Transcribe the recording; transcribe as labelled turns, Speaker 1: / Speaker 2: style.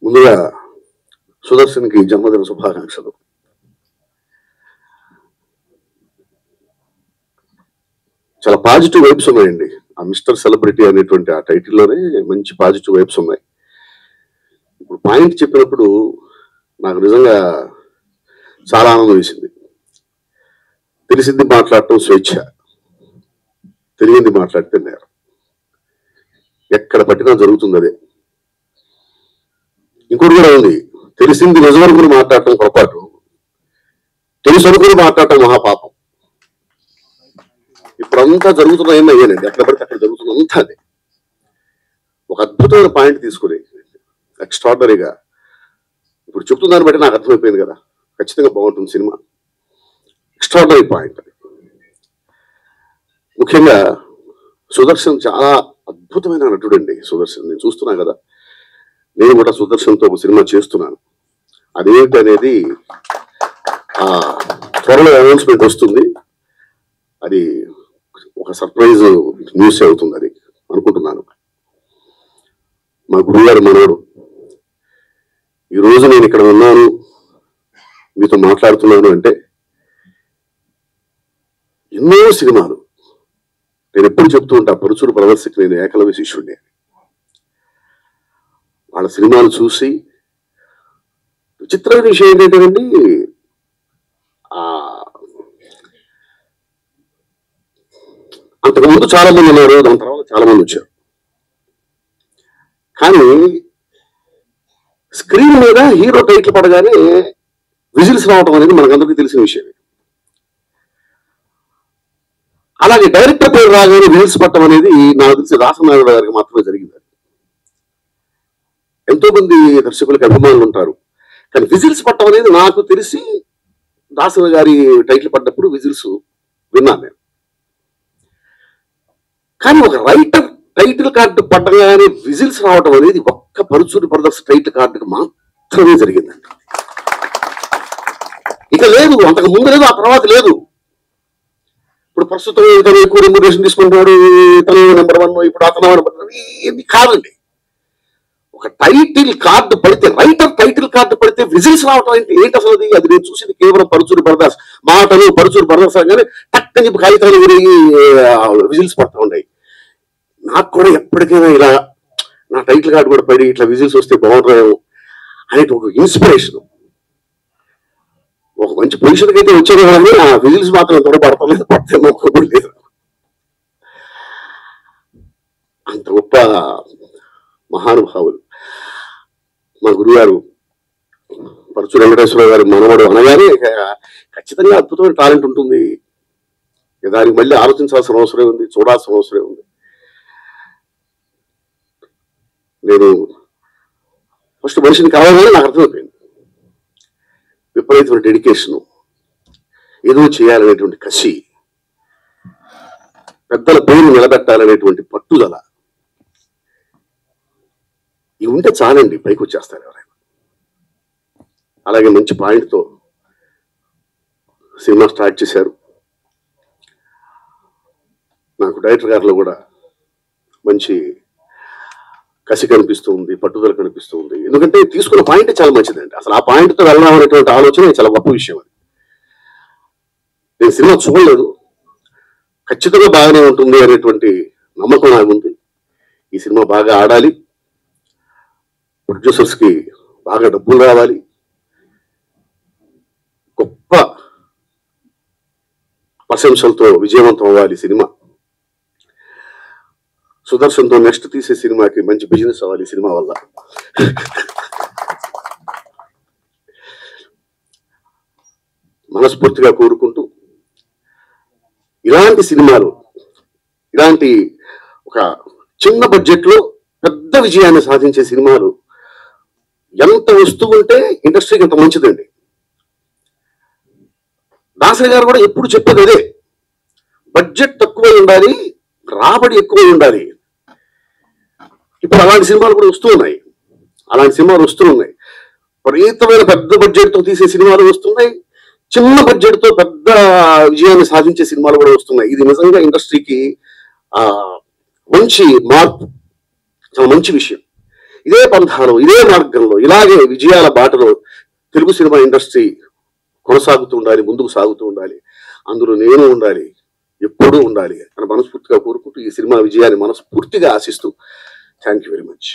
Speaker 1: ముందుగా సుదర్శన్కి జన్మదిన శుభాకాంక్షలు. చాలా పాజిటివ్ వైబ్స్ ఉన్నాయండి. ఆ మిస్టర్ సెలబ్రిటీ అనేటువంటి ఆ టైటిల్లోనే మంచి పాజిటివ్ వైబ్స్ ఉన్నాయి. ఇప్పుడు పాయింట్ చెప్పినప్పుడు నాకు నిజంగా చాలా ఆనందం వేసింది. తెలిసింది మాట్లాడటం స్వేచ్ఛ, తెలియంది మాట్లాడితే నేరం. ఎక్కడ పట్టినా జరుగుతుంది అదే. ఇంకోటి కూడా ఉంది, తెలిసింది నిజం అనుకుని మాట్లాడటం పొరపాటు, తెలుసు అనుకుని మాట్లాడటం మహాపాపం. ఇప్పుడంతా జరుగుతున్నాయని అయ్యానండి, ఎక్కడ పడితే అక్కడ జరుగుతున్నంతా అదే. ఒక అద్భుతమైన పాయింట్ తీసుకుని ఎక్స్ట్రాడనరీగా ఇప్పుడు చెప్తుందాన్ని బట్టి నాకు అర్థమైపోయింది కదా, ఖచ్చితంగా బాగుంటుంది సినిమా. ఎక్స్ట్రాడనరీ పాయింట్ అది. ముఖ్యంగా సుదర్శన్ చాలా అద్భుతమైన నటుడు అండి. సుదర్శన్ నేను చూస్తున్నా కదా, నేను కూడా సుదర్శన్తో ఒక సినిమా చేస్తున్నాను. అదేంటి అనేది త్వరలో అనౌన్స్మెంట్ వస్తుంది. అది ఒక సర్ప్రైజ్ న్యూస్ అవుతుంది అది అనుకుంటున్నాను. మా గురుగారు మనోడు. ఈరోజు నేను ఇక్కడ ఉన్నాను, మీతో మాట్లాడుతున్నాను అంటే ఎన్నో సినిమాలు నేను ఎప్పుడు చెప్తూ ఉంటా, పరుచూరు బ్రదర్స్కి నేను ఏకలవ్య శిష్యుడిని. వాళ్ళ సినిమాలు చూసి విచిత్రమైన విషయం ఏంటంటేనండి, అంతకుముందు చాలా మంది ఉన్నారు, దాని తర్వాత చాలా మంది వచ్చారు. కానీ స్క్రీన్ మీద హీరో టైటిల్ పడగానే విజిల్స్ రావడం అనేది మనకందరికీ తెలిసిన విషయమే. అలాగే డైరెక్టర్ పేరు రాగానే విజిల్స్ పట్టడం అనేది నాకు తెలిసి రాసనారాయణ గారికి మాత్రమే జరిగింది. ఎంతో మంది దర్శకులకి అభిమానులు ఉంటారు, కానీ విజిల్స్ పట్టడం అనేది నాకు తెలిసి దాసన గారి టైటిల్ పడ్డప్పుడు విజిల్స్ విన్నాను నేను. కానీ ఒక రైటర్ టైటిల్ కార్డు పట్టగానే విజిల్స్ రావడం అనేది ఒక్క పరుచూరి బ్రదర్స్ టైటిల్ కార్డుకి మాత్రమే జరిగిందండి. ఇక లేదు, అంతకు ముందు లేదు, ఆ తర్వాత లేదు. ఇప్పుడు ప్రస్తుతం ఇతను ఎక్కువ రెమ్యునరేషన్ తీసుకుంటున్నాడు, ఇతను నెంబర్ 1, ఇప్పుడు అతను ఇది కాదండి. ఒక టైటిల్ కార్డు పడితే, రైటర్ టైటిల్ కార్డు పడితే విజిల్స్ రావటం ఏంటి అసలు? అది నేను చూసింది కేవలం పరుచూరి బ్రదర్స్ మాటలు, పరుచూరి బ్రదర్స్ అనగానే టక్కని కాగితాలు విజిల్స్ పడతా ఉన్నాయి. నాకు కూడా ఎప్పటికైనా ఇలా నా టైటిల్ కార్డు కూడా పడి ఇట్లా విజిల్స్ వస్తే బాగుంటుందేమో అనేది ఒక ఇన్స్పిరేషన్. ఒక మంచి పొజిషన్కి అయితే వచ్చాను కానీ ఆ విజిల్స్ మాత్రం త్వర పడతలేదు, పడితే మొక్క లేదు. అంత గొప్ప మహానుభావులు మా గురుగారు పరుచూరి వెంకటేశ్వర గారి మనవడు అనగానే ఖచ్చితంగా అద్భుతమైన టాలెంట్ ఉంటుంది. దానికి మళ్ళీ ఆలోచించాల్సిన అవసరం ఉంది, చూడాల్సిన అవసరం ఉంది. నేను ఫస్ట్ మనిషిని కావాలని నాకు అర్థమైపోయింది. విపరీతమైన డెడికేషను, ఏదో చేయాలనేటువంటి కసి, పెద్దల పేరు నిలబెట్టాలనేటువంటి పట్టుదల, ఇవి ఉంటే చాలండి, పైకి వచ్చేస్తారు ఎవరైనా. అలాగే మంచి పాయింట్తో సినిమా స్టార్ట్ చేశారు. నాకు డైరెక్టర్ గారిలో కూడా మంచి కసి కనిపిస్తూ ఉంది, పట్టుదల కనిపిస్తూ ఉంది. ఎందుకంటే తీసుకున్న పాయింట్ చాలా మంచిదండి. అసలు ఆ పాయింట్తో వెళ్దాం అనేటువంటి ఆలోచన చాలా గొప్ప విషయం అది. నేను సినిమా చూడలేదు, ఖచ్చితంగా బాగానే ఉంటుంది అనేటువంటి నమ్మకం నాకు ఉంది. ఈ సినిమా బాగా ఆడాలి, ప్రొడ్యూసర్స్కి బాగా డబ్బులు రావాలి, గొప్ప ప్రశంసలతో విజయవంతం అవ్వాలి సినిమా. సుదర్శన్తో నెక్స్ట్ తీసే సినిమాకి మంచి బిజినెస్ అవ్వాలి సినిమా వల్ల. మనస్ఫూర్తిగా కోరుకుంటూ ఇలాంటి సినిమాలు, ఇలాంటి ఒక చిన్న బడ్జెట్లో పెద్ద విజయాన్ని సాధించే సినిమాలు ఎంత వస్తూ ఉంటే ఇండస్ట్రీకి ఎంత మంచిదండి. దాసరి గారు కూడా ఎప్పుడు చెప్పేది అదే, బడ్జెట్ తక్కువ ఉండాలి, రాబడి ఎక్కువ ఉండాలి. ఇప్పుడు అలాంటి సినిమాలు కూడా వస్తూ ఉన్నాయి, విపరీతమైన పెద్ద బడ్జెట్తో తీసే సినిమాలు వస్తున్నాయి, చిన్న బడ్జెట్తో పెద్ద విజయాన్ని సాధించే సినిమాలు కూడా వస్తున్నాయి. ఇది నిజంగా ఇండస్ట్రీకి మంచి మార్పు, చాలా మంచి విషయం. ఇదే పంథాలో, ఇదే మార్గంలో, ఇలాగే విజయాల బాటలో తెలుగు సినిమా ఇండస్ట్రీ కొనసాగుతూ ఉండాలి, ముందుకు సాగుతూ ఉండాలి. అందులో నేను ఉండాలి, ఎప్పుడూ ఉండాలి అని మనస్ఫూర్తిగా కోరుకుంటూ ఈ సినిమా విజయాన్ని మనస్ఫూర్తిగా ఆశిస్తూ థ్యాంక్ యూ వెరీ మచ్.